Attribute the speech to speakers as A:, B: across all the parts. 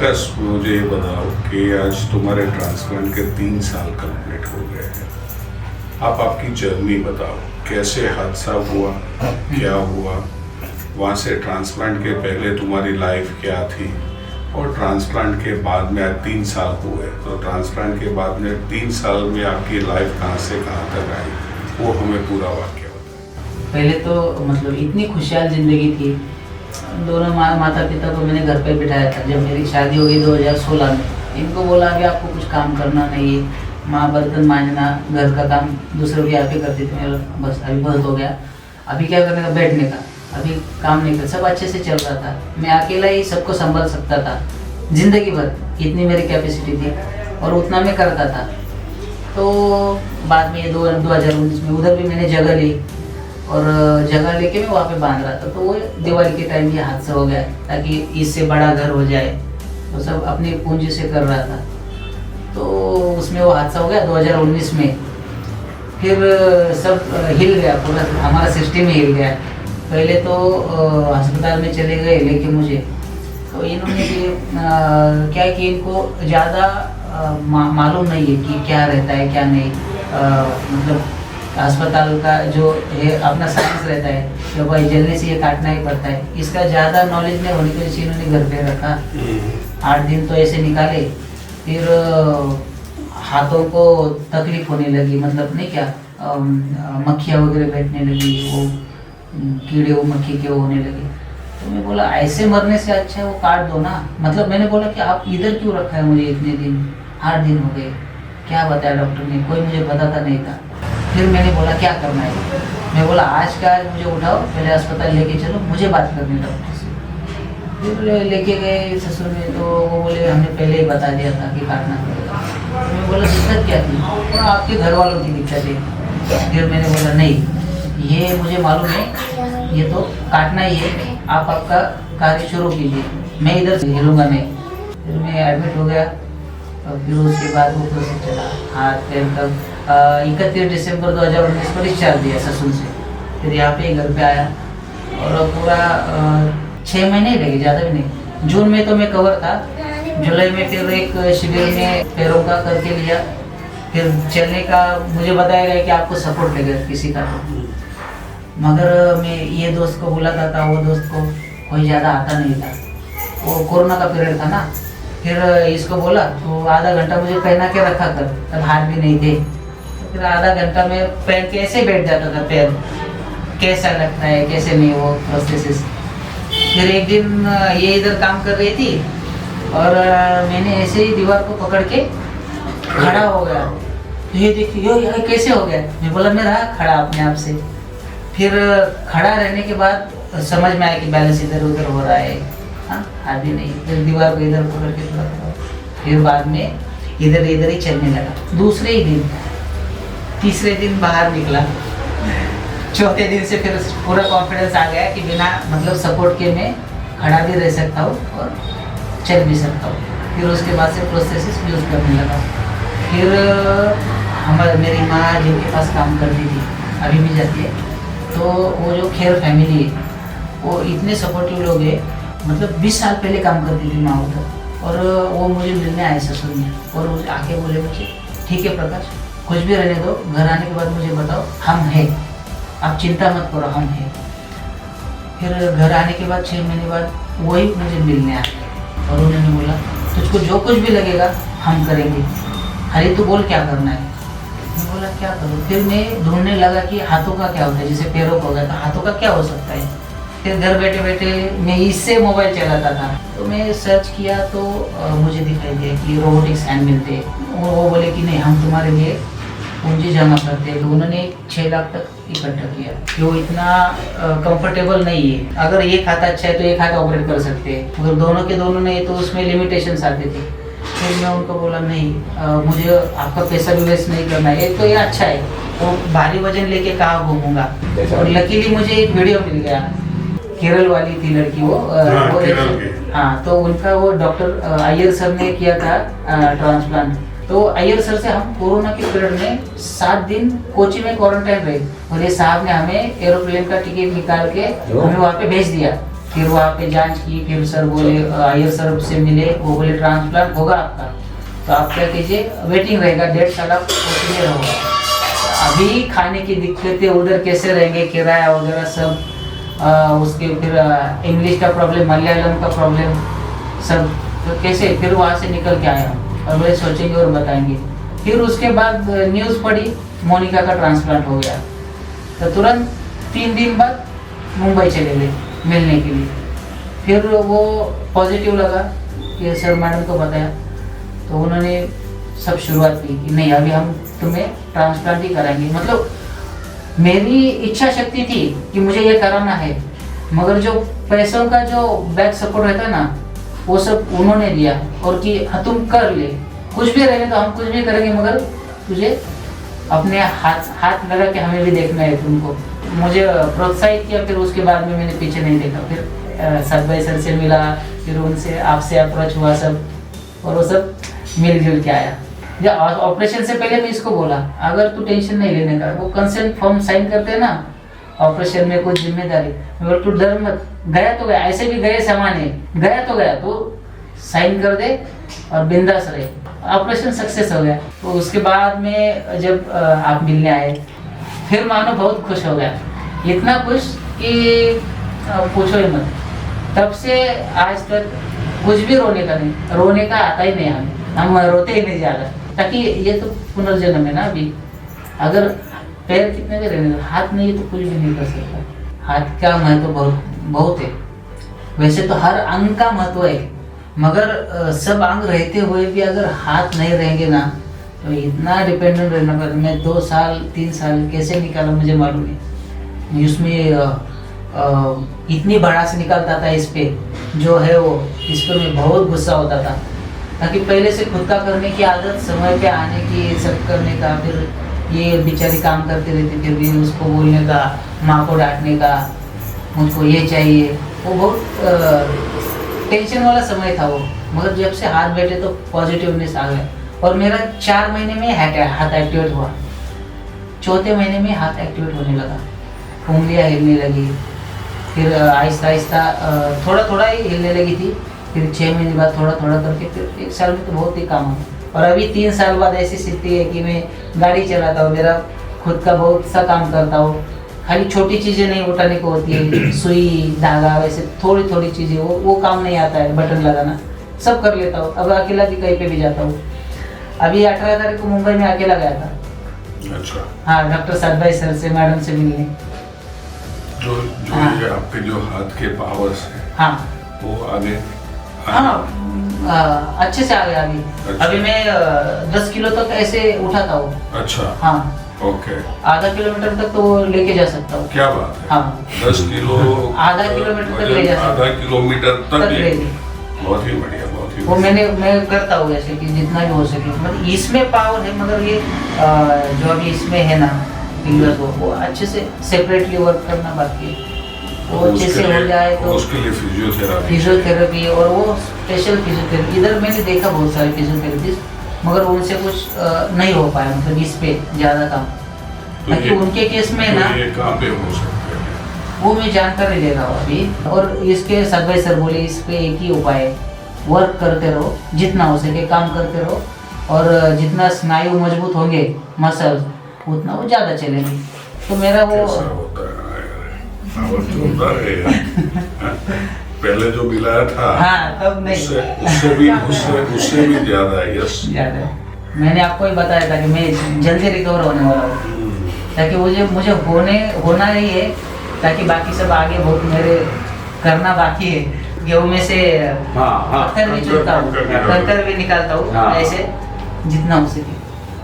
A: प्रकाश, मुझे ये बताओ कि आज तुम्हारे ट्रांसप्लांट के 3 साल कंप्लीट हो गए हैं। आप आपकी जर्नी बताओ, कैसे हादसा हुआ, क्या हुआ, वहाँ से ट्रांसप्लांट के पहले तुम्हारी लाइफ क्या थी, और ट्रांसप्लांट के बाद में आज 3 साल हुए, तो ट्रांसप्लांट के बाद में 3 साल में आपकी लाइफ कहाँ से कहाँ तक आई, वो हमें पूरा वाक्य बताएं।
B: पहले तो मतलब इतनी खुशहाल ज़िंदगी थी। दोनों माता पिता को मैंने घर पे बिठाया था जब मेरी शादी हो गई 2016 में। इनको बोला कि आपको कुछ काम करना नहीं है, माँ बर्तन मांजना, घर का काम दूसरों के यहाँ पे करती थी। मेरा बस अभी बहुत हो गया, अभी क्या करने का, बैठने का, अभी काम नहीं कर। सब अच्छे से चल रहा था, मैं अकेला ही सबको संभाल सकता था ज़िंदगी भर, इतनी मेरी कैपेसिटी थी और उतना मैं करता था। तो बाद में 2019 में उधर भी मैंने जगह ली और जगह लेके मैं वहाँ पे बांध रहा था। तो वो दिवाली के टाइम ये हादसा हो गया ताकि इससे बड़ा घर हो जाए, तो सब अपनी पूंजी से कर रहा था। तो उसमें वो हादसा हो गया 2019 में। फिर सब हिल गया, पूरा हमारा सिस्टम ही हिल गया। पहले तो अस्पताल में चले गए लेके मुझे, तो इन्होंने क्या कि इनको ज़्यादा मालूम नहीं है कि क्या रहता है क्या नहीं। मतलब अस्पताल का जो है अपना साइंस रहता है कि भाई जलने से ये काटना ही पड़ता है, इसका ज़्यादा नॉलेज नहीं होने की वजह से इन्होंने घर पे रखा। 8 दिन तो ऐसे निकाले। फिर हाथों को तकलीफ होने लगी, मतलब नहीं क्या, मक्खियाँ वगैरह बैठने लगी, वो कीड़े वो मक्खी के वो होने लगे। तो मैं बोला ऐसे मरने से अच्छा है वो काट दो ना। मतलब मैंने बोला कि आप इधर क्यों रखा है मुझे इतने दिन, 8 दिन हो गए, क्या बताया डॉक्टर ने, कोई मुझे बताता नहीं था। फिर मैंने बोला क्या करना है, मैं बोला आज का आज मुझे उठाओ, पहले अस्पताल लेके चलो, मुझे बात करनी डॉक्टर से। फिर लेके गए ससुर में, तो वो बोले हमने पहले ही बता दिया था कि काटना पड़ेगा। तो मैं बोला दिक्कत क्या थी, तो आपके घर वालों की दिक्कत है। फिर मैंने बोला नहीं, ये मुझे मालूम है, ये तो काटना ही है, आप आपका कार्य शुरू कीजिए, मैं इधर से हिलूँगा नहीं। फिर मैं एडमिट हो गया और फिर उसके बाद वो प्रोसेस चला। हाथ पैर तक 31 दिसंबर 2019 को डिस्चार्ज दिया ससुर से। फिर यहाँ पे घर पे आया और पूरा 6 महीने ही लगे, ज़्यादा भी नहीं। जून में तो मैं कवर था, जुलाई में फिर एक शिविर में पैरों का करके लिया। फिर चलने का मुझे बताया गया कि आपको सपोर्ट लगेगा किसी का, तो मगर मैं ये दोस्त को बुलाता था, वो दोस्त को कोई ज़्यादा आता नहीं था। वो कोरोना का पीरियड था ना। फिर इसको बोला तो आधा घंटा मुझे पहना के रखा कर, तब हाथ भी नहीं थे। तो फिर आधा घंटा में पहन के ऐसे बैठ जाता था, पैर कैसा लगता है कैसे नहीं, वो प्रोसेस। फिर एक दिन ये इधर काम कर रही थी और मैंने ऐसे ही दीवार को पकड़ के खड़ा हो गया। तो ये देखिए ये कैसे हो गया, मैं बोला मैं रहा खड़ा अपने आप से। फिर खड़ा रहने के बाद समझ में आया कि बैलेंस इधर उधर हो रहा है, हाँ आदमी नहीं। फिर दीवार को इधर पकड़ के थोड़ा थोड़ा, फिर बाद में इधर इधर ही चलने लगा। दूसरे ही दिन, तीसरे दिन बाहर निकला, चौथे दिन से फिर पूरा कॉन्फिडेंस आ गया कि बिना मतलब सपोर्ट के मैं खड़ा भी रह सकता हूँ और चल भी सकता हूँ। फिर उसके बाद से प्रोसेस यूज़ करने लगा। फिर मेरी माँ जिनके पास काम करती थी, अभी भी जाती है, तो वो जो खेर फैमिली है वो इतने सपोर्टिव लोग हैं। मतलब 20 साल पहले काम करती थी माँ उधर, और वो मुझे मिलने आए ससुर में और मुझे आके बोले मुझे ठीक है प्रकाश, कुछ भी रहने दो, घर आने के बाद मुझे बताओ, हम हैं, आप चिंता मत करो, हम हैं। फिर घर आने के बाद 6 महीने बाद वही मुझे मिलने आए और उन्होंने बोला तुझको जो कुछ भी लगेगा हम करेंगे, खाली तू बोल क्या करना है। मैं बोला क्या करूँ। फिर मैं ढूंढने लगा कि हाथों का क्या होता है, जैसे पैरों का हो गया तो हाथों का क्या हो सकता है। फिर घर बैठे बैठे मैं इससे मोबाइल चलाता था, तो मैं सर्च किया तो मुझे दिखाई दिया कि रोबोटिक्स हैंड मिलते हैं। वो बोले कि नहीं हम तुम्हारे लिए पूंजी जमा करते हैं। तो उन्होंने 6 लाख तक इकट्ठा किया। वो इतना कंफर्टेबल नहीं है, अगर एक हाथ अच्छा है तो एक हाथ ऑपरेट कर सकते हैं, अगर दोनों के दोनों नहीं तो उसमें लिमिटेशंस आते थे। फिर मैं उनको बोला नहीं, मुझे आपका पैसा भी वेस्ट नहीं करना है, एक तो ये अच्छा है, तो भारी वजन लेके कहाँ घूमूंगा। और लकीली मुझे एक वीडियो मिल गया, केरल वाली थी लड़की वो हाँ, तो उनका वो डॉक्टर अय्यर सर ने किया था ट्रांसप्लांट। तो अय्यर सर से हम कोरोना के पीरियड में 7 दिन कोची में क्वारंटाइन रहे, और ये साहब ने हमें एरोप्लेन का टिकट निकाल के हमें वहाँ पे भेज दिया। फिर वहाँ पे जांच की, फिर सर बोले आयर सर से मिले, वो बोले ट्रांसप्लांट होगा आपका, तो आप क्या कीजिए वेटिंग रहेगा, 1.5 साल आप उसमें रहोगे। अभी खाने की दिक्कतें, उधर कैसे रहेंगे, किराया वगैरह सब, उसके फिर इंग्लिश का प्रॉब्लम, मलयालम का प्रॉब्लम सब, तो कैसे फिर वहाँ से निकल के आया और बोले सोचेंगे और बताएंगे। फिर उसके बाद न्यूज़ पढ़ी मोनिका का ट्रांसप्लांट हो गया, तो तुरंत 3 दिन बाद मुंबई चले गए मिलने के लिए। फिर वो पॉजिटिव लगा कि सर मैडम को बताया, तो उन्होंने सब शुरुआत की कि नहीं अभी हम तुम्हें ट्रांसप्लांट ही कराएंगे। मतलब मेरी इच्छा शक्ति थी कि मुझे ये कराना है, मगर जो पैसों का जो बैक सपोर्ट रहता है ना, वो सब उन्होंने दिया, और कि हाँ तुम कर ले, कुछ भी रहेगा तो हम कुछ भी करेंगे, मगर तुझे अपने हाथ लगा के हमें भी देखना है तुमको। मुझे प्रोत्साहित किया, फिर उसके बाद में मैंने पीछे नहीं देखा। फिर सत भाई सर से मिला, फिर उनसे आपसे अप्रोच हुआ सब, और वो सब मिलजुल के आया। जब ऑपरेशन से पहले मैं इसको बोला अगर तू टेंशन नहीं लेने का, वो कंसेंट फॉर्म साइन करते हैं ना ऑपरेशन में, कुछ जिम्मेदारी, मगर तू डर मत, गया तो गया, ऐसे भी गए सामान है, गया तो गया, तो साइन कर दे और बिंदास रहे। ऑपरेशन सक्सेस हो गया। तो उसके बाद में जब आप मिलने आए, फिर मानो बहुत खुश हो गया, इतना खुश कि पूछो ही मत। तब से आज तक कुछ भी रोने का नहीं, रोने का आता ही नहीं हमें, हम रोते ही नहीं ज़्यादा, ताकि ये तो पुनर्जन्म है ना। अभी अगर पैर कितने भी रहने, हाथ नहीं तो कुछ भी नहीं कर सकता। हाथ का महत्व बहुत है। वैसे तो हर अंग का महत्व है, मगर सब अंग रहते हुए भी अगर हाथ नहीं रहेंगे ना, तो इतना डिपेंडेंट रहना पड़ता। मैं 2 साल 3 साल कैसे निकाला मुझे मालूम नहीं। उसमें इतनी भड़ास निकलता था इस पे, जो है वो इस पे मैं बहुत गुस्सा होता था, ताकि पहले से खुद का करने की आदत, समय पे आने की, सब करने का। फिर ये बेचारी काम करते रहती, फिर भी उसको बोलने का, माँ को डांटने का, मुझको ये चाहिए, वो बहुत टेंशन वाला समय था वो। मगर जब से हाथ बैठे तो पॉजिटिवनेस आ गया, और मेरा 4 महीने में हाथ एक्टिवेट हुआ, 4थे महीने में हाथ एक्टिवेट होने लगा, उंगलियाँ हिलने लगी, फिर आहिस्ता आहिस्ता थोड़ा थोड़ा ही हिलने लगी थी, फिर 6 महीने बाद थोड़ा थोड़ा करके, फिर 1 साल में तो बहुत ही काम हुआ। और अभी 3 साल बाद ऐसी स्थिति है कि मैं गाड़ी चलाता हूँ, मेरा खुद का बहुत सा काम करता हूँ, खाली छोटी चीज़ें नहीं उठाने को होती है, सुई धागा वैसे थोड़ी थोड़ी चीज़ें, वो काम नहीं आता है, बटन लगाना सब कर लेता हूँ। अब अकेला भी कहीं पे भी जाता हूँ। अभी 18 तारीख को मुंबई में अकेला गया था।
A: अच्छा।
B: हाँ, डॉक्टर सत भाई सर से, मैडम से मिलने।
A: जो
B: हाँ।
A: ये आपके जो हाथ के पावर्स हैं,
B: हाँ
A: वो आगे
B: हाँ अच्छे से आ गया अभी।
A: अच्छा।
B: अभी मैं 10 किलो तक ऐसे उठाता हूँ।
A: अच्छा।
B: हाँ,
A: ओके।
B: आधा किलोमीटर तक तो लेके जा सकता हूँ।
A: क्या बात है।
B: हाँ,
A: 10 किलो
B: आधा किलोमीटर तक ले जा सकता हूँ।
A: आधा किलोमीटर तक
B: ले ली।
A: बहुत ही बढ़िया, बहुत ही
B: वो
A: बढ़िया।
B: मैं करता हूँ ऐसे कि जितना भी हो सके। मतलब इसमें पावर है, मगर ये जो अभी इसमें है ना फिंगर्स, वो अच्छे से सेपरेटली वर्क करना बाकी है। वो अच्छे से हो जाए तो
A: उसके लिए
B: फिजियोथेरेपी, और वो स्पेशल फिजियोथेरेपी। इधर मैंने देखा बहुत सारे फिजियोथेरेपिस्ट, मगर उनसे कुछ नहीं हो पाया, मतलब इस पे ज़्यादा काम। ताकि उनके केस में ना,
A: ये कहाँ पे हो सकते हैं?
B: वो मैं जानकारी ले रहा हूँ अभी। और इसके सत भाई सर बोले इस पे एक ही उपाय है, वर्क करते रहो, जितना हो सके काम करते रहो, और जितना स्नायु मजबूत होंगे मसल्स, उतना वो ज़्यादा चलेंगे। तो मेरा वो
A: कैसा होता है पावर तो होता है यार। पहले जो मिलाया था,
B: हाँ तब नहीं,
A: उससे भी ज्यादा है। यस,
B: ज़्यादा है। मैंने आपको ही बताया था कि मैं जल्दी रिकवर होने वाला हूँ, ताकि मुझे होना ही है, ताकि बाकी सब आगे बहुत मेरे करना बाकी है। गेहूँ में से पत्थर भी चुनता हूँ, कंकर भी निकालता हूँ, ऐसे जितना हो सके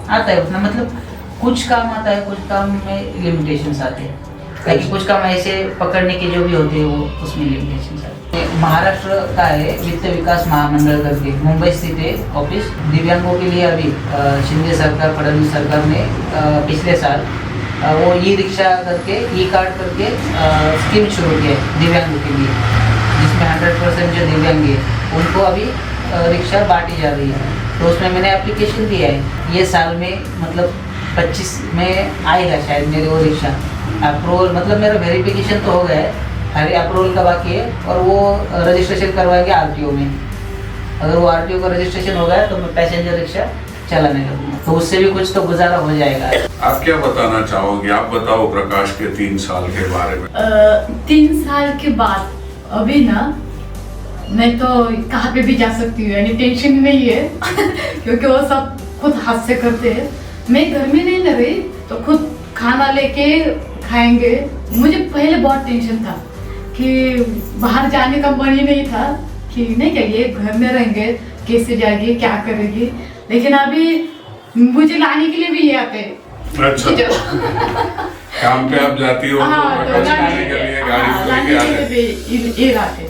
B: आता है उतना। मतलब कुछ काम आता है, कुछ काम में लिमिटेशंस आते हैं, ताकि कुछ काम ऐसे पकड़ने के जो भी होते हैं वो उसमें लिमिटेशंस आते हैं। महाराष्ट्र का है वित्त विकास महामंडल करके, मुंबई स्थित है ऑफिस। दिव्यांगों के लिए अभी शिंदे सरकार, फडणवीस सरकार ने पिछले साल वो ई रिक्शा करके, ई कार्ड करके स्कीम शुरू की है दिव्यांगों के लिए, जिसमें 100% जो दिव्यांग है उनको अभी रिक्शा बांटी जा रही है। तो उसमें मैंने एप्लीकेशन दिया है, ये साल में मतलब 25 में आएगा शायद मेरे वो रिक्शा अप्रूवल। मतलब मेरा वेरिफिकेशन तो हो गया है, खाली अप्रूवल का बाकी है और वो रजिस्ट्रेशन करवाएंगे आरटीओ में। अगर वो आरटीओ का रजिस्ट्रेशन हो गया तो मैं पैसेंजर रिक्शा चलाने लगूंगा, तो उससे भी कुछ तो गुजारा हो जाएगा।
A: आप क्या बताना चाहोगे? आप बताओ प्रकाश के 3 साल के बारे में।
C: 3 साल के बाद अभी ना मैं तो कहाँ पे भी जा सकती हूँ, यानी टेंशन नहीं है क्योंकि वो सब खुद हाथ से करते हैं। मैं घर में नहीं न रही तो खुद खाना लेके खाएंगे। मुझे पहले बहुत टेंशन था कि बाहर जाने का मन ही नहीं था कि नहीं क्या ये घर में रहेंगे कैसे जाएगी क्या करेगी, लेकिन अभी मुझे लाने के लिए भी ये आते हैं।
A: अच्छा काम पे आप जाती हो
C: हाँ,
A: तो
C: तो
A: प्रकाश लाने के लिए गाड़ी
C: लाने
A: लेके
C: के
A: आते
C: लिए
A: हैं।
C: भी ये आते।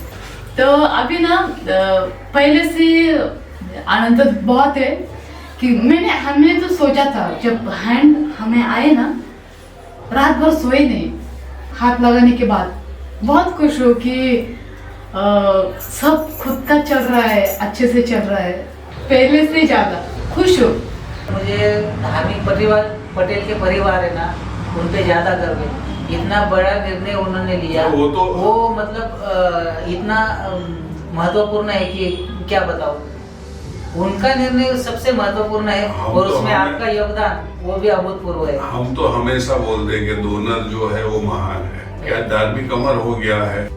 C: तो अभी ना पहले से आनंद बहुत है कि हमने तो सोचा था जब हैंड हमें आए ना, रात भर सोए नहीं हाथ लगाने के बाद। बहुत खुश हो कि सब खुद का चल रहा है, अच्छे से चल रहा है, पहले से ज्यादा खुश हो।
B: मुझे धार्मिक परिवार पटेल के परिवार है ना, उन पे ज्यादा गर्व है। इतना बड़ा निर्णय उन्होंने लिया, वो मतलब इतना महत्वपूर्ण है कि क्या बताऊं। उनका निर्णय सबसे महत्वपूर्ण है और उसमें आपका योगदान वो भी अभूतपूर्व है।
A: हम तो हमेशा बोल देंगे डोनर जो है वो महान है। क्या धार्मिक अमर हो गया है।